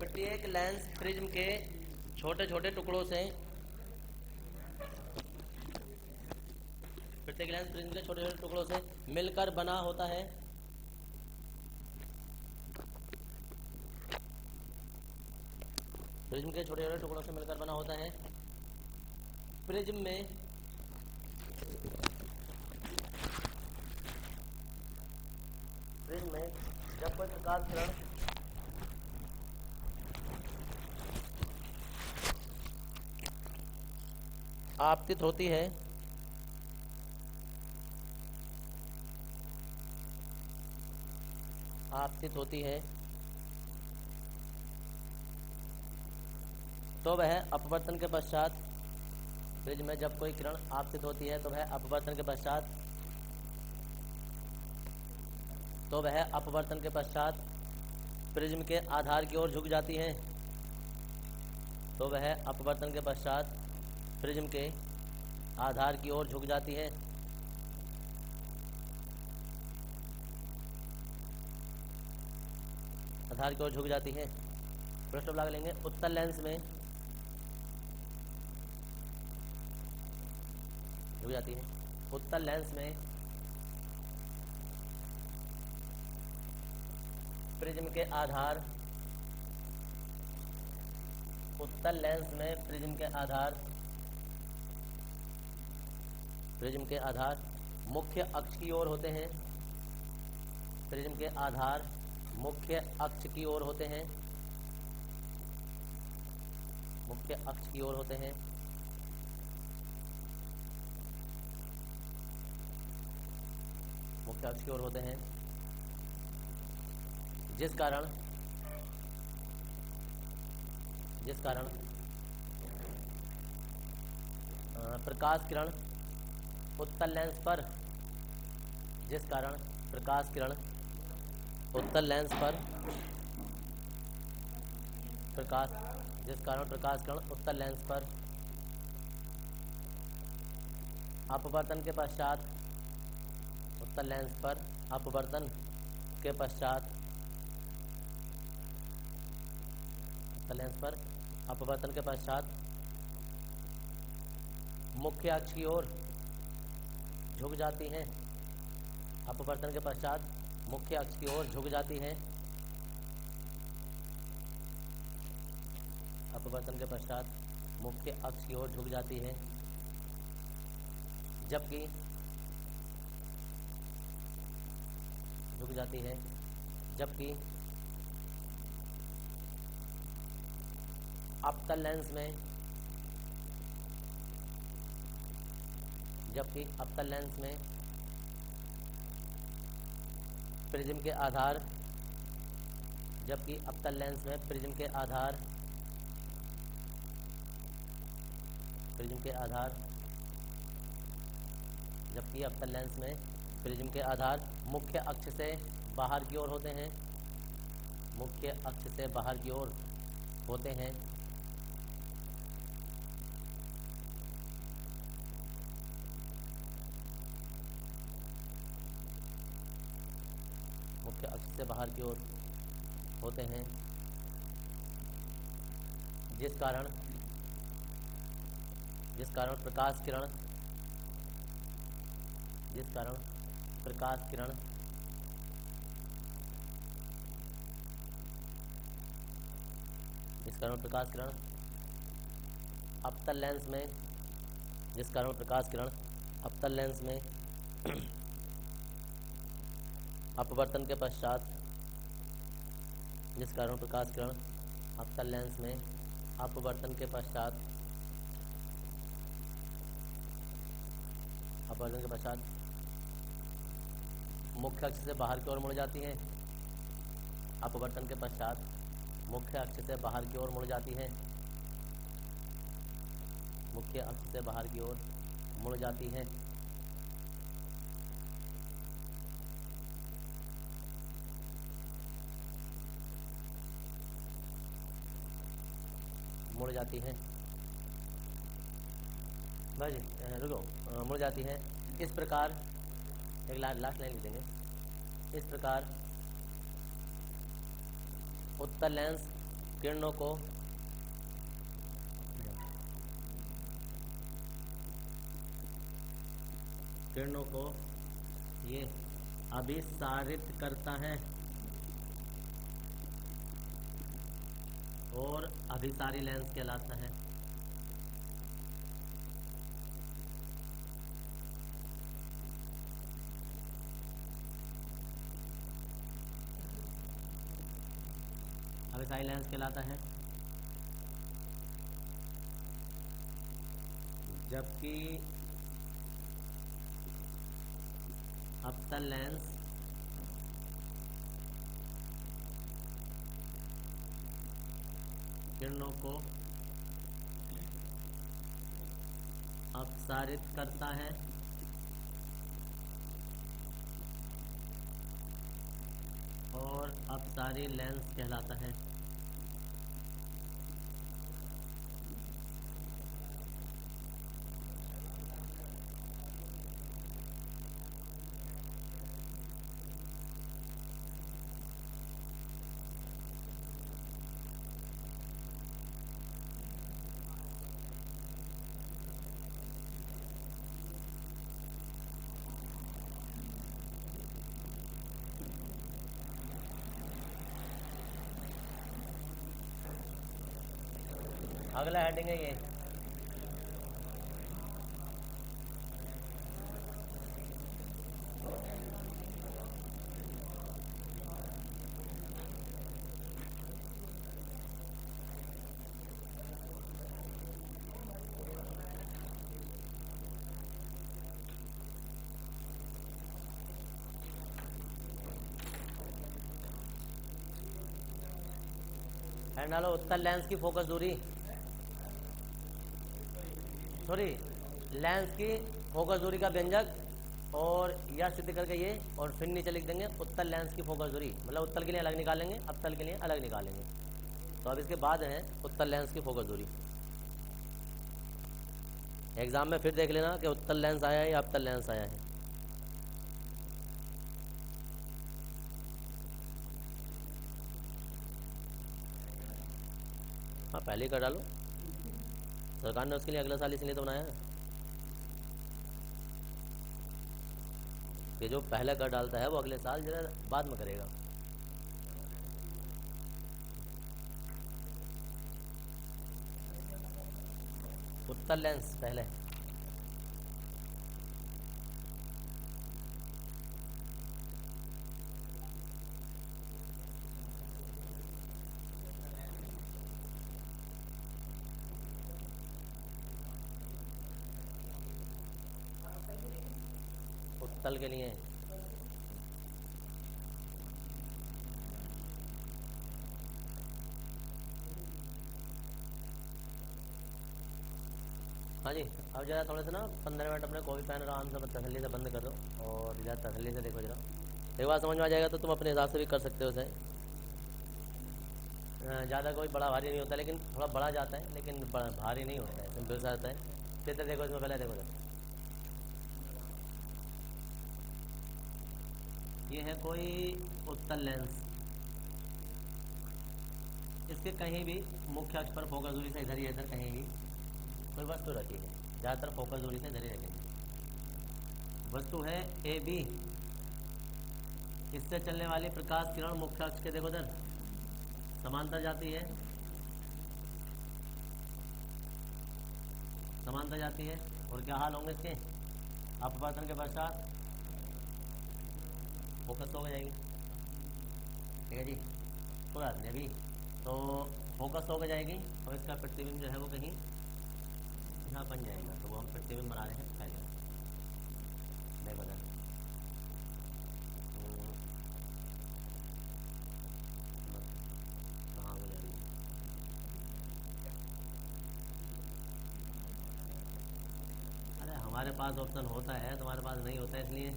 प्रत्येक lens prism के छोटे छोटे टुकड़ों से मिलकर बना होता है। प्रिज्म के छोटे छोटे टुकड़ों से मिलकर बना होता है। प्रिज्म में जब कोई प्रकाश किरण आपतित होती है तो वह अपवर्तन के पश्चात प्रिज्म में जब कोई किरण आपतित होती है तो वह अपवर्तन के पश्चात प्रिज्म के आधार की ओर झुक जाती है। तो वह अपवर्तन के पश्चात प्रिज्म के आधार की ओर झुक जाती है। पृष्ठ लगा लेंगे। उत्तल लेंस में झुक जाती है। उत्तल लेंस में प्रिज्म के आधार मुख्य अक्ष की ओर होते हैं। प्रिज्म के आधार मुख्य अक्ष की ओर होते हैं। जिस कारण प्रकाश किरण उत्तल लेंस पर अपवर्तन के पश्चात मुख्य अक्ष की ओर झुक जाती हैं। जबकि अपतल लेंस में प्रिज्म के आधार मुख्य अक्ष से बाहर की ओर होते हैं। मुख्य अक्ष से बाहर की ओर होते हैं। जिस कारण प्रकाश किरण अपतल लेंस में अपवर्तन के पश्चात मुख्य अक्ष से बाहर की ओर मुड़ जाती है। अपवर्तन के पश्चात मुख्य अक्ष से बाहर की ओर मुड़ जाती है। मुड़ जाती है। इस प्रकार एक लास्ट लाइन लिख देंगे। इस प्रकार उत्तल लेंस किरणों को ये अभिसारित करता है और अभिसारी लेंस कहलाता है। अभिसारी लेंस कहलाता है। जबकि अवतल लेंस किरणों को अपसारित करता है और अपसारी लेंस कहलाता है। अगला हेडिंग है ये, डालो उत्तल लेंस की फोकस दूरी, सॉरी लेंस की फोकस दूरी का व्यंजक और या सिद्ध करके ये, और फिर नीचे लिख देंगे उत्तल लेंस की फोकस दूरी, मतलब उत्तल के लिए अलग निकालेंगे, अवतल के लिए अलग निकालेंगे। तो अब इसके बाद है उत्तल लेंस की फोकस दूरी। एग्जाम में फिर देख लेना कि उत्तल लेंस आया है या अवतल लेंस आया है। हाँ पहले ही कर डालो, सरकार ने उसके लिए अगला साल इसलिए तो बनाया है कि जो पहले कर डालता है वो अगले साल जरा बाद में करेगा। उत्तल लेंस पहले, उत्तल के लिए हाँ जी। अब जरा थोड़े से ना 15 मिनट अपने कॉपी पेन आराम से तसल्ली से बंद कर दो और जरा तसल्ली से देखो। जरा एक बार समझ में आ जाएगा तो तुम अपने हिसाब से भी कर सकते हो उसे। ज़्यादा कोई बड़ा भारी नहीं होता, लेकिन थोड़ा बड़ा जाता है, लेकिन भारी नहीं होता है, सिंपल सा आता है। चित्र देखो इसमें, पहले देखो जरा, ये है कोई उत्तल लेंस, इसके कहीं भी मुख्य अक्ष पर फोकस दूरी से इधर या इधर कहीं भी कोई वस्तु रखी है, ज़्यादातर फोकस दूरी से इधर ही रखेंगे। वस्तु है ए बी, इससे चलने वाली प्रकाश किरण मुख्य अक्ष के देखो इधर समांतर जाती है, समांतर जाती है। और क्या हाल होंगे इसके, अपवर्तन के पश्चात फोकस तो हो जाएगी, ठीक है जी। कोई बात नहीं, अभी तो फोकस हो जाएगी और इसका प्रतिबिंब जो है वो कहीं यहाँ बन जाएगा, तो वो हम प्रतिबिंब बना रहे हैं पहले। देखो ना, कहाँ हो जाएगी, अरे हमारे पास ऑप्शन होता है, तुम्हारे पास नहीं होता है, इसलिए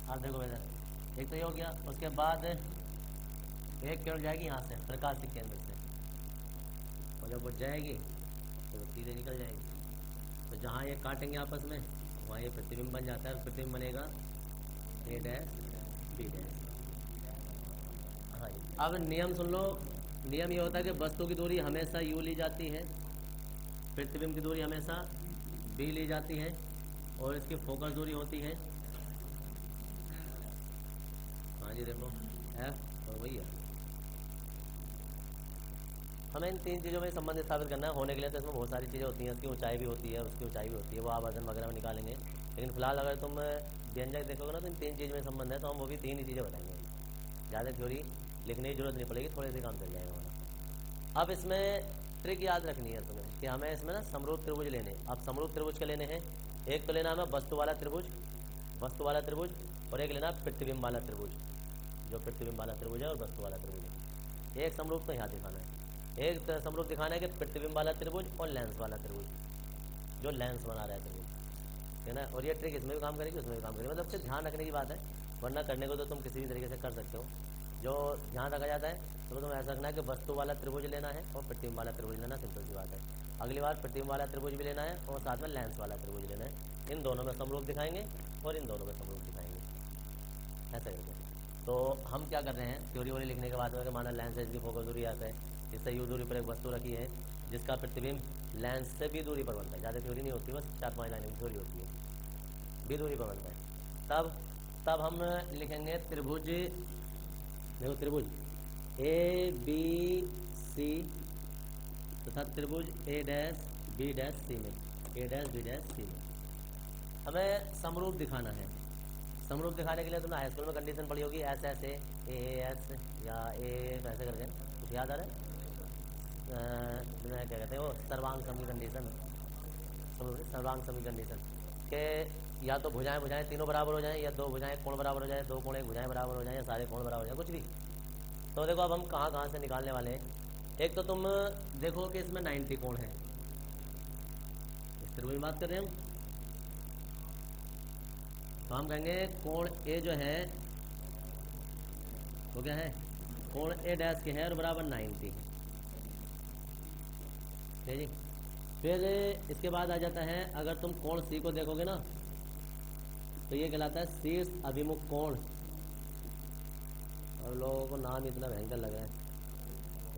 आप देखो इधर एक तो ये हो गया। उसके बाद एक किरण जाएगी यहाँ से प्रकाश के केंद्र से, और जब वो जाएगी तो वो सीधे निकल जाएगी। तो जहाँ ये काटेंगे आपस में वहाँ ये प्रतिबिंब बन जाता है, और प्रतिबिंब बनेगा ए डैश बी डैश। हाँ जी, अब नियम सुन लो। नियम ये होता है कि वस्तु की दूरी हमेशा u ली जाती है, प्रतिबिंब की दूरी हमेशा b ली जाती है, और इसकी फोकस दूरी होती है, हाँ जी देखो f, और वही है। हमें इन तीन चीज़ों में संबंध स्थापित करना है। होने के लिए तो इसमें बहुत सारी चीज़ें होती हैं, उसकी ऊंचाई भी होती है, उसकी ऊंचाई भी होती है, वो आवर्धन वगैरह में निकालेंगे। लेकिन फिलहाल अगर तुम व्यंजक देखोगे ना तो इन तीन चीज़ में संबंध है, तो हम वो भी तीन ही चीज़ें बताएंगे। ज़्यादा थ्योरी लिखने की जरूरत नहीं पड़ेगी, थोड़े से काम चल जाएगा हमारा। अब इसमें ट्रिक याद रखनी है तुम्हें कि हमें इसमें ना समरूप त्रिभुज लेने। अब समरूप त्रिभुज के लेने हैं, एक तो लेना हमें वस्तु वाला त्रिभुज, वस्तु वाला त्रिभुज, और एक लेना प्रतिबिंब वाला त्रिभुज, जो प्रतिबिंब वाला त्रिभुज है और वस्तु वाला त्रिभुज है। एक समरूप तो यहाँ दिखाना है, एक समरूप दिखाना है कि प्रतिबिंब वाला त्रिभुज और लेंस वाला त्रिभुज, जो लेंस बना रहा है त्रिभुज, है ना। और ये ट्रिक इसमें भी काम करेगी, उसमें भी काम करेगी, मतलब सिर्फ ध्यान रखने की बात है, वरना करने को तो तुम किसी भी तरीके से कर सकते हो। जो ध्यान रखा जाता है तो तुम्हें ऐसा रखना है कि वस्तु वाला त्रिभुज लेना है और प्रतिबिंब वाला त्रिभुज लेना, सिंपल सी बात है। अगली बार प्रतिबिंब वाला त्रिभुज भी लेना है और साथ में लेंस वाला त्रिभुज लेना है। इन दोनों में समरूप दिखाएंगे और इन दोनों में समरूप दिखाएंगे, ऐसा करके। तो हम क्या कर रहे हैं, थ्योरी वोरी लिखने के बाद में माना लेंस है, इसकी फोकस दूरी आता है, इससे यू दूरी पर एक वस्तु रखी है जिसका प्रतिबिंब लेंस से भी दूरी पर बनता है। ज़्यादा थ्योरी नहीं होती, बस 4-5 लाइन की थ्योरी होती है, भी दूरी पर बनता है। तब हम लिखेंगे त्रिभुज, देखो त्रिभुज ए बी सी तथा त्रिभुज ए डैश बी डैश सी में, ए डैश बी डैश सी में हमें समरूप दिखाना है। समरूप दिखाने के लिए तुमने हाई स्कूल में कंडीशन पढ़ी होगी, ऐसे ऐसे ए एस या ए ऐसे करके, कुछ याद आ रहा है? क्या कहते हैं वो, सर्वांग समी कंडीशन, सर्वांग समी कंडीशन के या तो भुजाएं तीनों बराबर हो जाएं, या दो भुजाएं कोण बराबर हो जाए, दो कोण एक भुजाएं बराबर हो जाए, या सारे कोण बराबर हो जाए, कुछ भी। तो देखो अब हम कहाँ से निकालने वाले हैं। एक तो तुम देखो कि इसमें 90 कोण है, इस त्रिभुज में बात कर रहे हैं हम। तो हम कहेंगे कोण ए जो है वो क्या है, कोण ए डैश के है और बराबर 90, ठीक जी। फिर इसके बाद आ जाता है, अगर तुम कोण सी को देखोगे ना तो ये कहलाता है शीर्ष अभिमुख कोण, और लोगों को नाम इतना भयंकर लगा है।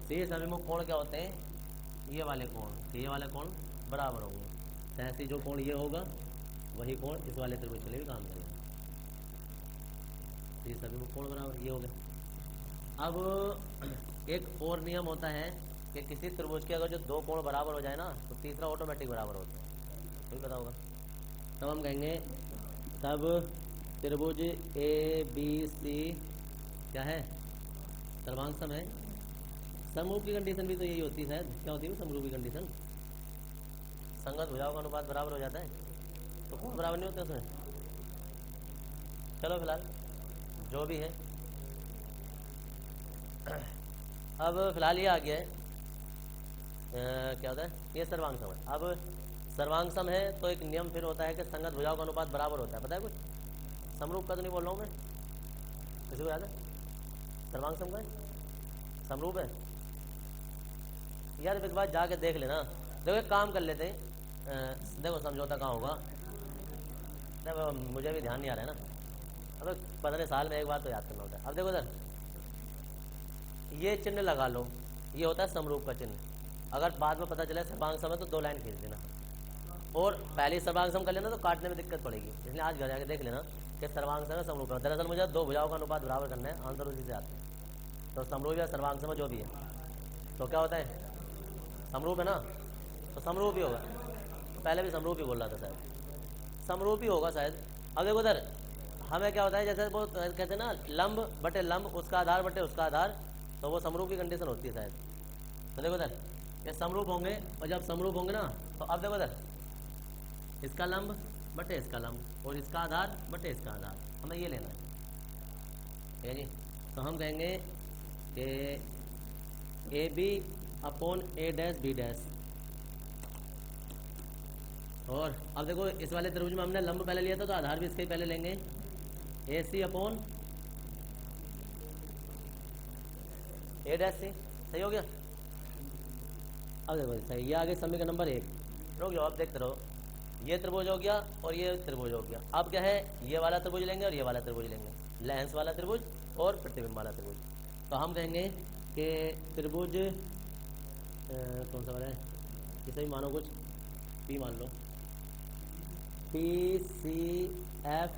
शीर्ष अभिमुख कोण क्या होते हैं, ये वाले कोण, ये वाले कोण बराबर होंगे, ऐसे जो कोण ये होगा वही कोण इस वाले त्रिभुज के लिए भी काम करेगा। शीर्ष अभिमुख कोण बराबर ये हो गया। अब एक और नियम होता है कि किसी त्रिभुज के अगर जो दो कोण बराबर हो जाए ना तो तीसरा ऑटोमेटिक बराबर होता है, कोई पता होगा। तब हम कहेंगे तब त्रिभुज ए बी सी क्या है, सर्वांग सम है। समरूप की कंडीशन भी तो यही होती है शायद, क्या होती है समरूप की कंडीशन, संगत भुजाओं का अनुपात बराबर हो जाता है, तो कोण बराबर नहीं होते उसमें। चलो फिलहाल जो भी है, अब फिलहाल ये आ गया है क्या होता है, ये सर्वांग सम है। अब सर्वांग सम है तो एक नियम फिर होता है कि संगत भुजाओं का अनुपात बराबर होता है, पता है कुछ? समरूप का तो नहीं बोल रहा हूँ मैं, किसी को याद है? सर्वांग सम का है, समरूप है यार, एक बार जाके देख लेना। देखो एक काम कर लेते हैं, देखो समझौता कहाँ होगा, देखो मुझे भी ध्यान नहीं आ रहा है ना, अब 15 साल में एक बार तो याद करना होता है। अब देखो सर, ये चिन्ह लगा लो, ये होता है समरूप का चिन्ह। अगर बाद में पता चले सर्वांग सम है तो 2 लाइन खींच देना, और पहले सर्वांग सम कर लेना तो काटने में दिक्कत पड़ेगी, इसलिए आज घर जाके देख लेना कि सर्वांग सम है समरूप है। दरअसल मुझे 2 भुजाओं का अनुपात बराबर करना है, आंसर उसी से आता है। तो समरूप या सर्वांग सम जो भी है तो क्या होता है, समरूप है ना, तो समरूप ही होगा। तो पहले भी समरूप ही बोल रहा था शायद, समरूप ही होगा शायद। अब देखो उधर हमें क्या होता है, जैसे वो कहते हैं ना लंब बटे लंब, उसका आधार बटे उसका आधार, तो वो समरूप की कंडीशन होती है शायद। तो देखो उधर ये समरूप होंगे, और जब समरूप होंगे ना तो अब देखो उधर इसका लंब बटे इसका लंब और इसका आधार बटे इसका आधार, हमें ये लेना है, ठीक है जी। तो हम कहेंगे कि A B upon A dash B dash, और अब देखो इस वाले त्रिभुज में हमने लंब पहले लिया था तो आधार भी इसके पहले लेंगे, ए सी अपॉन ए डैश सी, सही हो गया। अब देखो सही, ये आगे समीकरण नंबर 1, रुक जाओ अब देखते रहो, ये त्रिभुज हो गया और ये त्रिभुज हो गया। अब क्या है, ये वाला त्रिभुज लेंगे और ये वाला त्रिभुज लेंगे, लेंस वाला त्रिभुज और प्रतिबिंब वाला त्रिभुज। तो हम कहेंगे कि त्रिभुज कौन सा वाला है, इसे भी मानो कुछ पी मान लो, पी सी एफ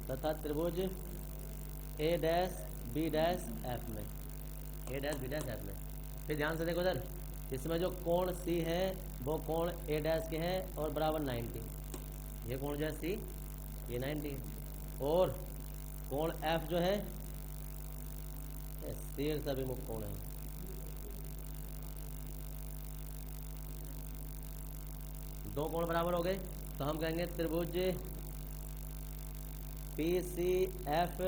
तथा त्रिभुज ए डैश बी डैश एफ में, ए डैश बी डैश एफ में। फिर ध्यान से देखो सर, इसमें जो कोण सी है वो कोण ए डैश के है और बराबर 90, ये कोण जो है सी ये 90, और कोण एफ जो है शीर्ष अभिमुख कोण है। दो कोण बराबर हो गए तो हम कहेंगे त्रिभुज पी सी एफ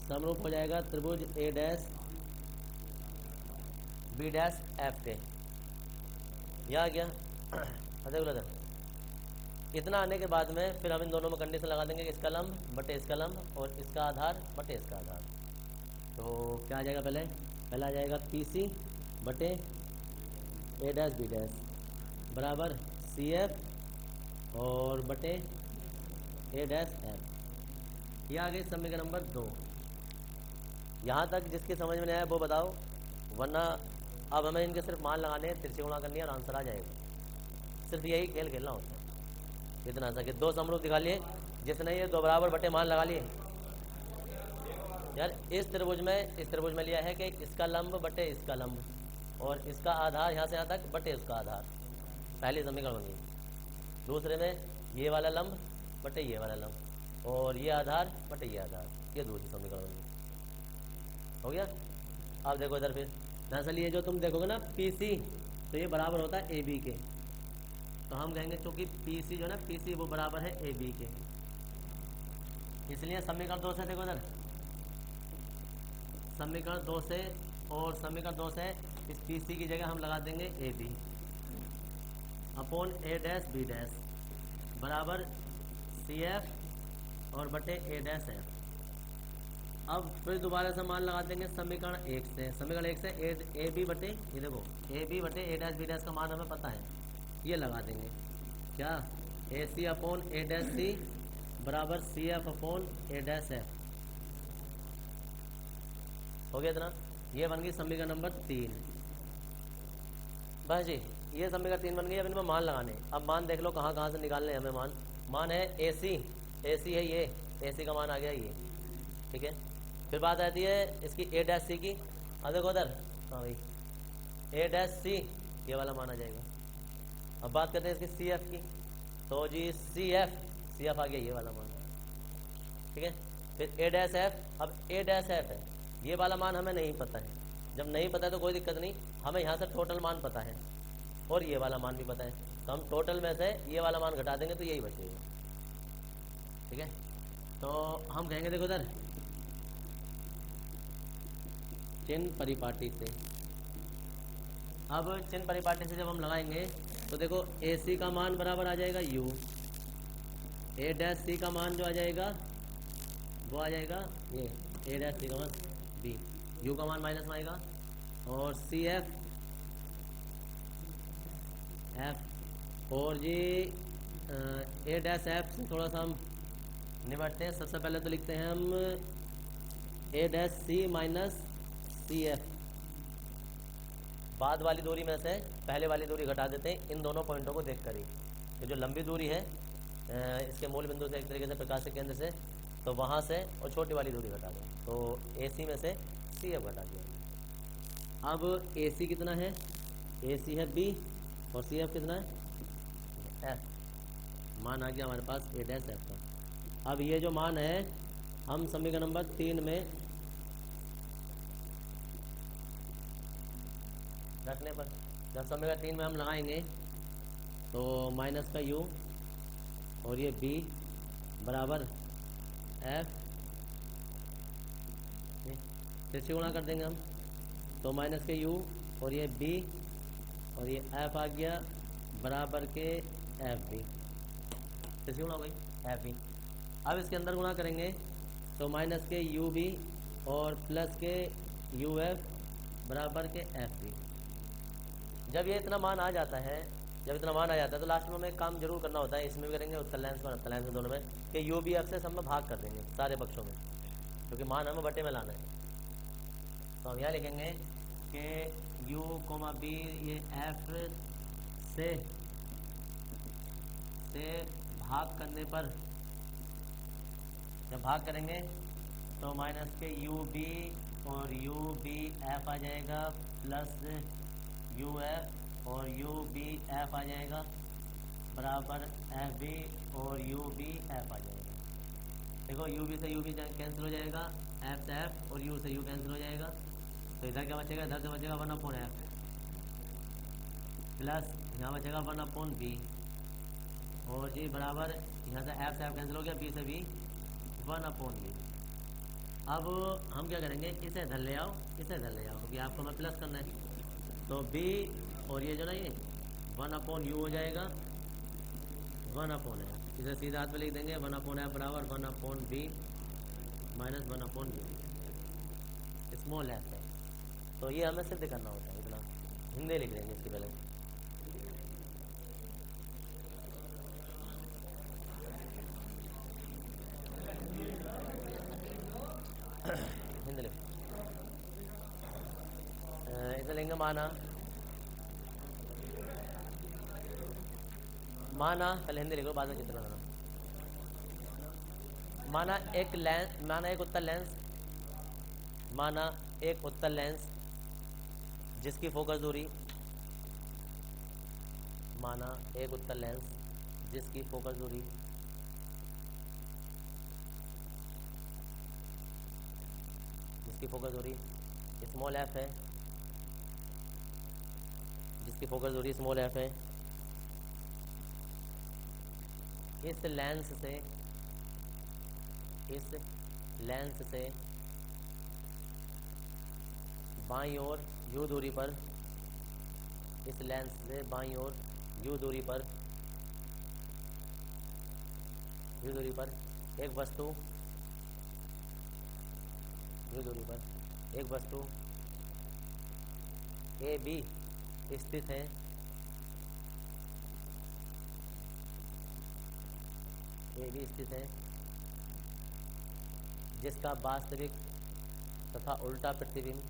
समरूप हो जाएगा त्रिभुज ए डैश बी डैश एफ के। यह आ गया। देखो इतना आने के बाद में फिर हम इन दोनों में कंडीशन लगा देंगे कि इसका लंब बटे इसका लंब और इसका आधार बटे इसका आधार। तो क्या आ जाएगा, पहले आ जाएगा पी सी बटे ए डैश बी डैश बराबर सी एफ और बटे ए डैश एफ। यह आ गई समीकरण नंबर 2। यहाँ तक जिसकी समझ में नहीं आया वो बताओ, वरना अब हमें इनके सिर्फ मान लगाने हैं, तिरछी गुणा करनी है और आंसर आ जाएगा। सिर्फ यही खेल खेलना होता है। इतना सा कि दो समरूप दिखा लिए, जिसने ये दो बराबर बटे मान लगा लिए। यार इस त्रिभुज में लिया है कि इसका लंब बटे इसका लंब और इसका आधार यहाँ से यहाँ तक बटे उसका आधार, पहली समीकरण बन गई। दूसरे में ये वाला लंब बटे ये वाला लंब और ये आधार बटे ये आधार, ये दूसरी समीकरण बन गई। हो गया। अब देखो इधर फिर दरअसल ये जो तुम देखोगे ना पी सी, तो ये बराबर होता है ए बी के। तो हम कहेंगे क्योंकि पी सी जो है ना, पी सी वो बराबर है ए बी के, इसलिए समीकरण 2 से देखो इधर, समीकरण 2 से और समीकरण 2 से इस पी सी की जगह हम लगा देंगे A B upon A dash B dash बराबर सी एफ और बटे ए डैश एफ। अब फिर दोबारा से मान लगा देंगे समीकरण 1 से, समीकरण 1 से ए बी बटे, ये देखो ए बी बटे ए डैश बी डैश का मान हमें पता है, ये लगा देंगे क्या, ए सी अपॉन ए डैश सी बराबर C F upon A dash F. हो गया इतना। ये बन गई समीकरण नंबर 3। बस जी ये समीकरण 3 बन गई। अब इनमें मान लगाने, अब मान देख लो कहाँ कहाँ से निकालने हैं हमें। मान है ए सी है, ये ए सी का मान आ गया ये, ठीक है। फिर बात आती है इसकी ए डैश सी की। अब देखो उधर, हाँ भाई ए डैश सी ये वाला मान आ जाएगा। अब बात करते हैं इसकी सी एफ की, तो जी सी एफ आ गया ये वाला मान, ठीक है। फिर ए डैश एफ, अब ए डैश एफ है, ये वाला मान हमें नहीं पता है। जब नहीं पता है तो कोई दिक्कत नहीं, हमें यहाँ से टोटल मान पता है और ये वाला मान भी पता है, तो हम टोटल में से ये वाला मान घटा देंगे तो यही बचेगा, ठीक है। तो हम कहेंगे देखो इधर चिन्ह परिपाटी से, अब चिन्ह परिपाटी से जब हम लगाएंगे तो देखो ए सी का मान बराबर आ जाएगा यू, ए डैश सी का मान जो आ जाएगा वो आ जाएगा ये ए डैश सी का मान बी, यू का मान माइनस में आएगा, और सी एफ और जी ए डैश एफ से थोड़ा सा हम निपटते हैं। सबसे पहले तो लिखते हैं हम ए dash C minus C F, बाद वाली दूरी में से पहले वाली दूरी घटा देते हैं इन दोनों पॉइंटों को देख कर ही। ये जो लंबी दूरी है इसके मूल बिंदु से एक तरीके से प्रकाश के केंद्र से, तो वहाँ से और छोटी वाली दूरी घटा दो, तो ए सी में से सी एफ घटा दिया। अब ए सी कितना है, ए सी है बी और सी एफ कितना है एफ, मान आ गया हमारे पास ए डैश एफ का। अब ये जो मान है हम समीकरण नंबर 3 में रखने पर, जब समीकरण 3 में हम लगाएंगे तो माइनस का यू और ये बी बराबर एफ, तिरछी गुणा कर देंगे हम, तो माइनस के यू और ये बी और ये एफ आ गया बराबर के एफ बी, तिरछी गुणा हो गई एफ बी। अब इसके अंदर गुणा करेंगे तो माइनस के यू बी और प्लस के यू एफ बराबर के एफ बी। जब ये इतना मान आ जाता है, तो लास्ट में हमें एक काम जरूर करना होता है, इसमें भी करेंगे उत्तर लाइन और उत्तर लाइन दोनों में, कि यू बी एफ से सब में भाग कर देंगे सारे पक्षों में, क्योंकि मान हमें बटे में लाना है। तो हम यहाँ लिखेंगे कि u, b ये f से भाग करने पर, जब भाग करेंगे तो माइनस के यू बी और यू बी एफ आ जाएगा, प्लस यू एफ और यू बी एफ आ जाएगा, बराबर एफ बी और यू बी एफ आ जाएगा। देखो यू बी से यू बी कैंसिल हो जाएगा, एफ से एफ और यू से यू कैंसिल हो जाएगा, तो इधर क्या बचेगा, इधर से बचेगा 1/f प्लस यहाँ बचेगा 1/b और जी बराबर यहाँ से एफ कैंसिल हो गया, बी से बी 1/b। अब हम क्या करेंगे, इसे इधर ले आओ, इसे इधर ले आओ, क्योंकि आपको हमें प्लस करना है। तो b और ये जो ना ये 1/u हो जाएगा 1/f, इसे सीधा हाथ में लिख देंगे 1/f बराबर 1/b minus 1/u small F है। तो ये हमें सिद्ध करना होता है, इतना हिंदी लिख देंगे इसके पहले। हिंदी लिख इसे लेंगे माना, पहले हिंदी लिखो बाद में चित्र बनाना। माना एक लेंस, माना एक उत्तल लेंस, माना एक उत्तल लेंस जिसकी फोकस दूरी, माना एक उत्तल लेंस जिसकी फोकस दूरी स्मॉल एफ है, जिसकी फोकस दूरी स्मॉल एफ है। इस लेंस से बाईं ओर u दूरी पर, इस लेंस से बाईं ओर u दूरी पर एक वस्तु, ए बी स्थित है, जिसका वास्तविक तथा उल्टा प्रतिबिंब,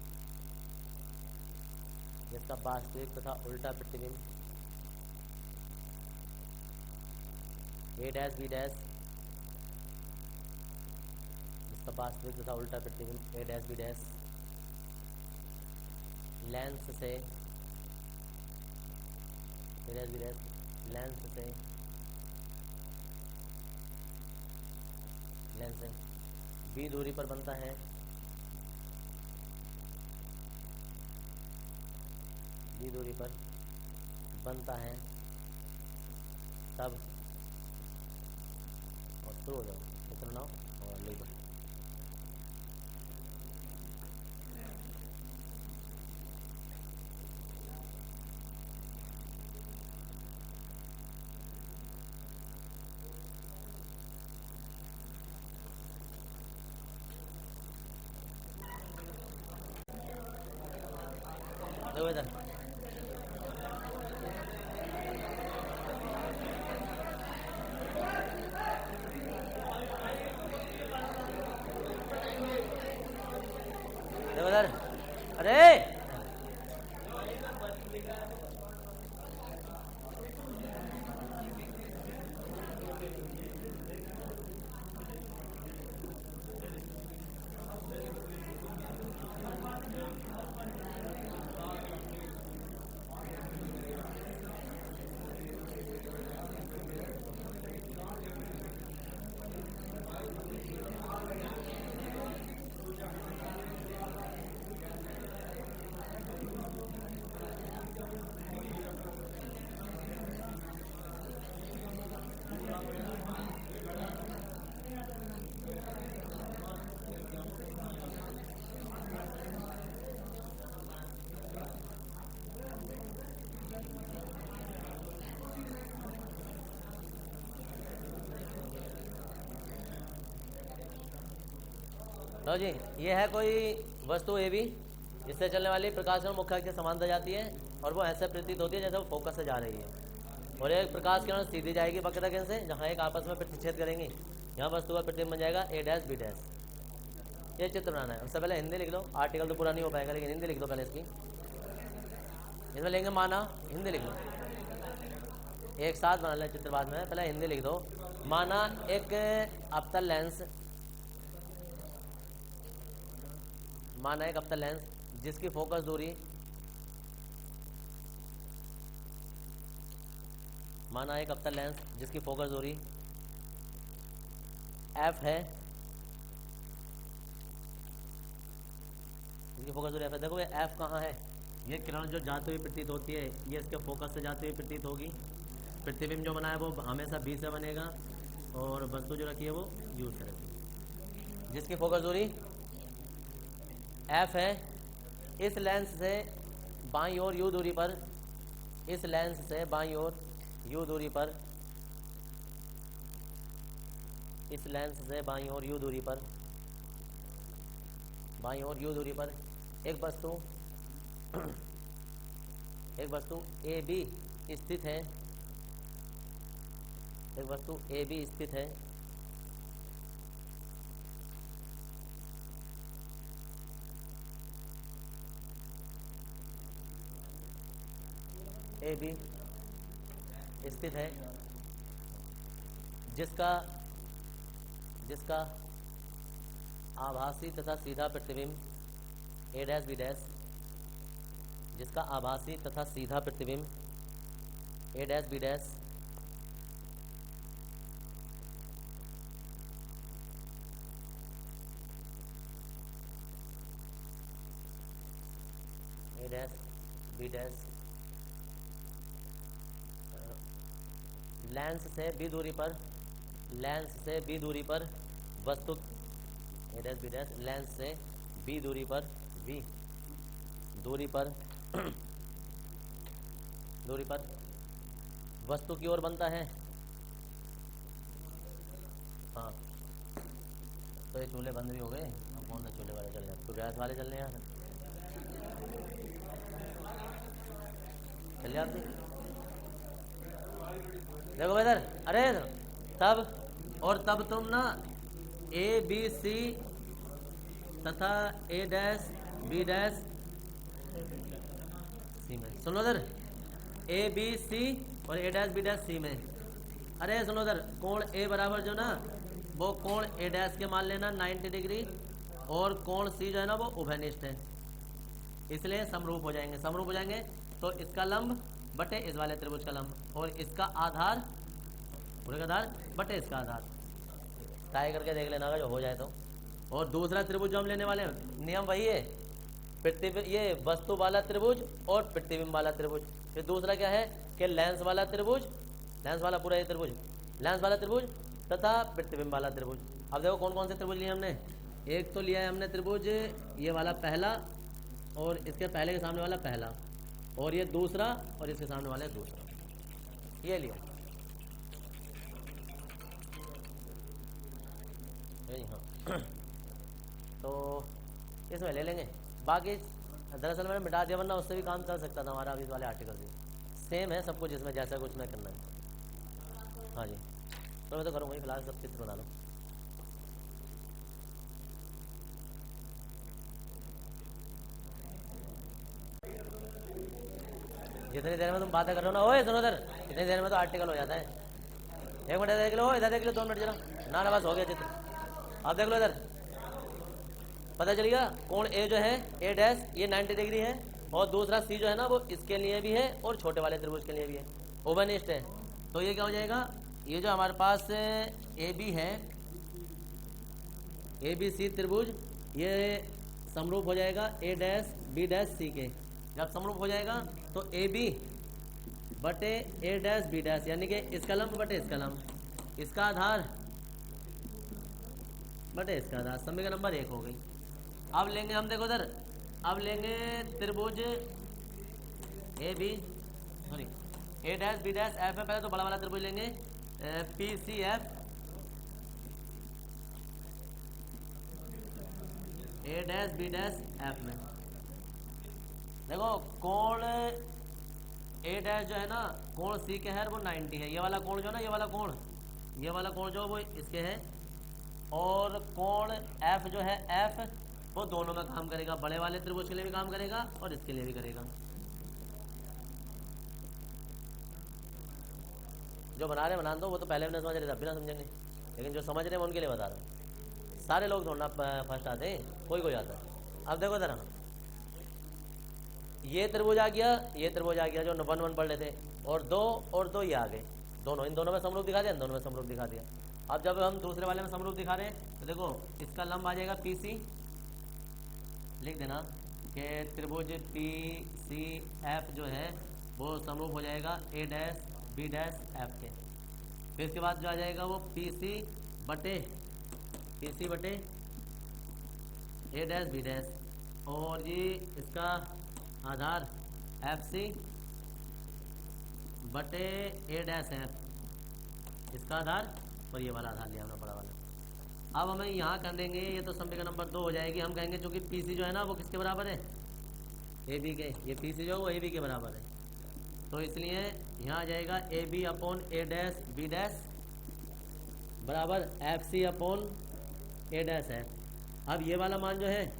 ए डैश बी डैश, जिसका वास्तविक तथा उल्टा प्रतिबिंब ए डैश बी डैश लेंस से बी दूरी पर बनता है, तब और शुरू हो जाओ, इतना और ले लो। देखो इधर अरे लो जी, ये है कोई वस्तु ए बी, जिससे चलने वाली प्रकाश में मुख्य अक्ष समांतर जाती है और वो ऐसे प्रतीत होती है जैसे वो फोकस से जा रही है, और एक प्रकाश किरण सीधी जाएगी वक्ररेखा से, जहाँ एक आपस में प्रतिच्छेद करेंगी, यहाँ वस्तु का प्रतिबिंब बन जाएगा ए डैश बी डैश। ये चित्र बनाना है। उससे पहले हिंदी लिख लो, आर्टिकल तो पूरा नहीं हो पाएगा, लेकिन हिंदी लिख दो पहले इसकी। इसमें लेंगे माना, हिंदी लिख लो, एक साथ बना लें चित्र बाद में, पहले हिंदी लिख दो। माना एक अवतल लेंस, माना एक अवतल लेंस जिसकी फोकस दूरी, माना एक अवतल लेंस जिसकी फोकस दूरी f है, इसकी फोकस दूरी f है। देखो ये f कहाँ है, ये किरण जो जाती हुई प्रतीत होती है ये इसके फोकस से जाती हुई प्रतीत होगी। प्रतिबिंब जो बना है वो हमेशा b से बनेगा, और वस्तु जो रखी है वो u से रखी है, जिसकी फोकस दूरी f है। इस लेंस से बाईं ओर u दूरी पर, इस लेंस से बाईं ओर u दूरी पर, इस लेंस से बाईं ओर u दूरी पर, बाईं ओर u दूरी पर एक वस्तु एक वस्तु AB स्थित है, एक वस्तु AB स्थित है। AB स्थित है, जिसका जिसका आभासी तथा सीधा प्रतिबिंब A डैश B डैश, जिसका आभासी तथा सीधा प्रतिबिंब A dash B dash A dash B dash lens से B दूरी पर, लेंस से B दूरी पर वस्तु A dash B dash lens से B दूरी पर, B दूरी पर दूरी पर वस्तु की ओर बनता है। हाँ, तो ये चूल्हे बंद भी हो गए, अब कौन सा चूल्हे वाले चल जाते, तो गैस वाले चल रहे हैं यार, चल जाते। देखो इधर, अरे तब और तब तुम ना ABC तथा A dash B dash C में, सुनो इधर, ABC और A dash B dash C में। अरे सुनो इधर, कोण A बराबर जो ना वो कोण A डैश के मान लेना 90 डिग्री, और कोण C जो है ना वो उभयनिष्ठ है, इसलिए समरूप हो जाएंगे। समरूप हो जाएंगे तो इसका लंब बटे इस वाले त्रिभुज का लंब, और इसका आधार, पूरे का आधार बटे इसका आधार। ट्राई करके देख लेना अगर जो हो जाए तो। और दूसरा त्रिभुज जो हम लेने वाले हैं, नियम वही है, प्रतिबिंब, ये वस्तु वाला त्रिभुज और प्रतिबिंब वाला त्रिभुज। फिर दूसरा क्या है कि लेंस वाला त्रिभुज, लेंस वाला पूरा ये त्रिभुज, लेंस वाला त्रिभुज तथा प्रतिबिंब वाला त्रिभुज। अब देखो कौन कौन से त्रिभुज लिए हमने, एक तो लिया है हमने त्रिभुज ये वाला पहला, और इसके पहले के सामने वाला पहला, और ये दूसरा, और इसके सामने वाला दूसरा, ये लिया। हाँ तो इसमें ले लेंगे, बाकी दरअसल मैंने मिटा दिया, वरना उससे भी काम चल सकता था हमारा। अभी इस वाले आर्टिकल से सेम है सब कुछ, इसमें जैसा कुछ मैं करना है। हाँ जी, तो मैं तो करूँगा, फिलहाल सब चित्र बना लो। जितनी देर में तुम बातें कर रहे हो ना, ओए सुनो इधर, इतनी देर में तो आर्टिकल हो जाता है। एक मिनट देख लो, इधर देख लो, 2 मिनट जरा, ना बस हो गया चित्र। अब देख लो इधर, पता चलेगा कोण A जो है A डैश ये 90 डिग्री है, और दूसरा C जो है ना वो इसके लिए भी है और छोटे वाले त्रिभुज के लिए भी है, उभयनिष्ठ है। तो ये क्या हो जाएगा, ये जो हमारे पास AB है, ABC त्रिभुज, ये समरूप हो जाएगा A dash B dash C के। जब समरूप हो जाएगा तो AB बटे A डैश B डैश, यानी कि इसका लंब बटे इसका लंब, इसका आधार बटे इसका आधार, समीकरण नंबर 1 हो गई। अब लेंगे हम, देखो इधर, अब लेंगे त्रिभुज AB, sorry A dash B dash F में, पहले तो बड़ा वाला त्रिभुज लेंगे PCF, A dash B dash F में। देखो कोण A डैश जो है ना, कोण C के है वो 90 है, ये वाला कोण जो है ना, ये वाला कोण जो वो इसके है, और कोण एफ जो है एफ वो दोनों में काम करेगा, बड़े वाले त्रिभुज के लिए भी काम करेगा और इसके लिए भी करेगा। जो बना रहे बना दो, वो तो पहले भी ना समझ रहे तब भी ना समझेंगे, लेकिन जो समझ रहे हैं मैं उनके लिए बता रहा हूँ। सारे लोग थोड़ा फर्स्ट आते हैं, कोई कोई आता है। अब देखो जरा, ये त्रिभुज आ गया, ये त्रिभुज आ गया जो 1 1 पढ़ लेते, और दो ये आ गए, दोनों इन दोनों में समरूप दिखा दिया, इन दोनों में समरूप दिखा दिया। अब जब हम दूसरे वाले में समरूप दिखा रहे हैं तो देखो इसका लंब आ जाएगा पी सी, लिख देना कि त्रिभुज पी सी एफ जो है वो समरूप हो जाएगा ए डैश बी डैश एफ के। फिर इसके बाद जो आ जाएगा वो पी सी बटे ए डैश बी डैश, और ये इसका आधार एफ सी बटे ए डैश एफ, इसका आधार, और ये वाला आधार लिया हमने बड़ा वाला। अब हमें यहाँ कर देंगे, ये तो समीकरण नंबर 2 हो जाएगी। हम कहेंगे चूंकि पी सी जो है ना वो किसके बराबर है, ए बी के, ये पी सी जो है वो ए बी के बराबर है, तो इसलिए यहाँ आ जाएगा A B upon A dash B dash बराबर F C upon A dash F. अब ये वाला मान जो है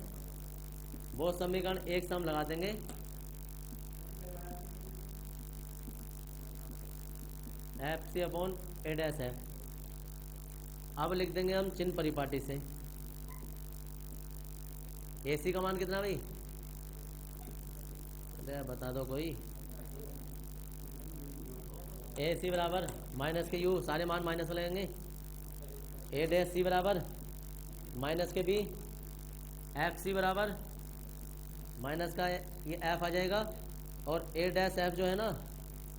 वो समीकरण 1 से हम लगा देंगे, F C upon A dash F. अब लिख देंगे हम चिन्ह परिपाटी से, ए सी का मान कितना भाई, अरे बता दो कोई, ए सी बराबर माइनस के यू, सारे मान माइनस में लगेंगे, ए डैश सी बराबर माइनस के बी, एफ सी बराबर माइनस का ये एफ आ जाएगा, और ए डैश एफ जो है ना,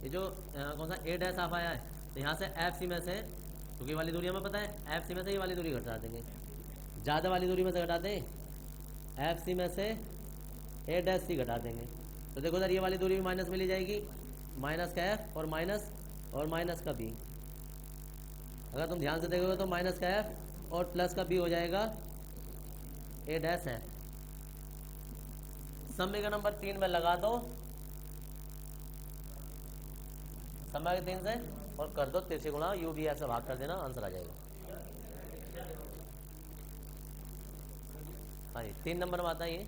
ये जो कौन सा ए डैश एफ आया है, तो यहाँ से एफ सी में से, क्योंकि वाली दूरी हमें पता है, एफ सी में से ये वाली दूरी घटा देंगे, ज़्यादा वाली दूरी में से घटाते हैं, एफ सी में से ए डैश सी घटा देंगे, तो देखो सर ये वाली दूरी भी माइनस में ली जाएगी, माइनस का एफ और माइनस का बी। अगर तुम ध्यान से देखोगे तो माइनस का एफ और प्लस का बी हो जाएगा ए डैश है। समीकरण नंबर 3 में लगा दो, समीकरण 3 से, और कर दो तिरछे गुणा, यू बी एफ से भाग कर देना, आंसर आ जाएगा। हाँ जी 3 नंबर में आता है ये।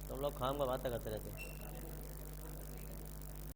तुम लोग खाम का बातें करते रहते हैं।